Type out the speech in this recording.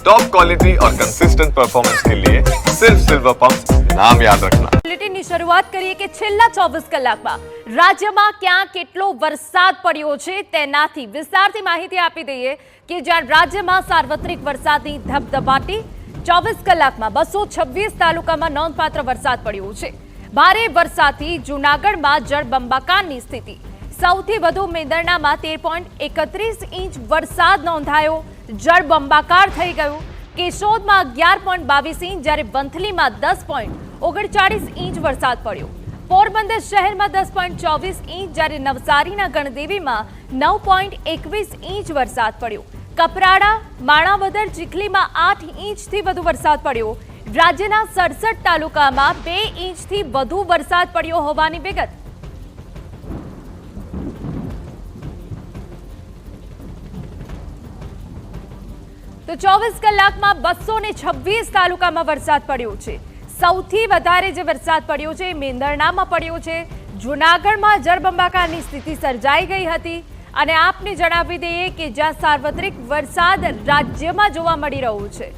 Top quality और consistent performance के लिए सिर्फ सिल्वर पंप नाम याद रखना। બુલેટિનની શરૂઆત કરીએ કે છેલ્લા 24 કલાકમાં રાજ્યમાં ક્યાં કેટલો વરસાદ પડ્યો છે તેનાથી વિસ્તારથી માહિતી આપી દઈએ કે જ્યાં રાજ્યમાં સાર્વત્રિક વરસાદની ધબધબાટી 24 કલાકમાં 226 તાલુકામાં નોંધપાત્ર વરસાદ પડ્યો છે। ભારે વરસાદથી જૂનાગઢમાં જળબંબાકારની સ્થિતિ। સૌથી વધુ મેંદરડામાં 13.31 ઇંચ વરસાદ નોંધાયો, જળબંબાકાર થઈ ગયું। કેશોદમાં 11.22 ઇંચ જ્યારે વંથલીમાં 10.39 ઇંચ વરસાદ પડ્યો। પોરબંદર શહેરમાં 10.24 ઇંચ જ્યારે નવસારીના ગણદેવીમાં 9.21 ઇંચ વરસાદ પડ્યો। કપરાડા, માણાવદર, ચીખલીમાં 8 ઇંચથી વધુ વરસાદ પડ્યો। રાજ્યના 67 તાલુકામાં 2 ઇંચથી વધુ વરસાદ પડ્યો હોવાની વિગત। તો 24 કલાકમાં 226 તાલુકામાં વરસાદ પડ્યો છે। સૌથી વધારે જે વરસાદ પડ્યો છે મેંદરડામાં પડ્યો છે। જૂનાગઢમાં જળબંબાકારની સ્થિતિ સર્જાઈ ગઈ હતી અને આપને જણાવી દઈએ કે જ્યાં સાર્વત્રિક વરસાદ રાજ્યમાં જોવા મળી રહ્યો છે।